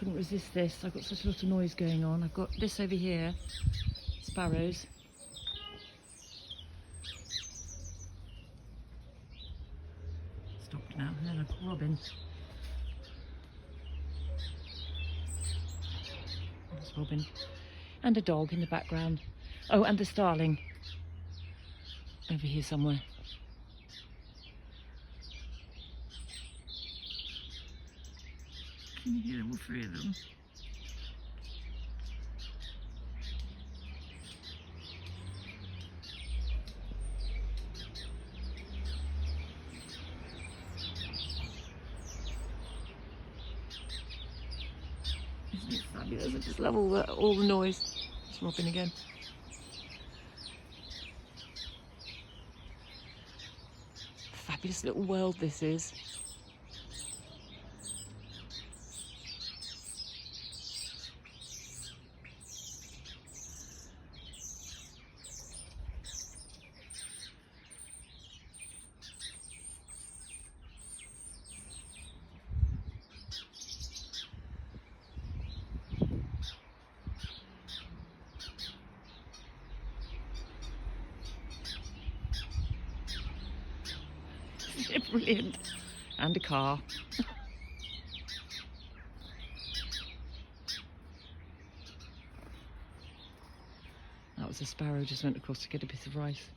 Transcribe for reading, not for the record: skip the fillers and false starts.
couldn't resist this. I've got such a lot of noise going on. I've got this over here, sparrows. Stopped now, and then I've got robin. There's robin. And a dog in the background. Oh, and the starling. Over here somewhere. Can you hear all three of them? Isn't it fabulous? I just love all the noise. It's robin again. Fabulous little world this is. Brilliant. And a car. That was a sparrow just went across to get a bit of rice.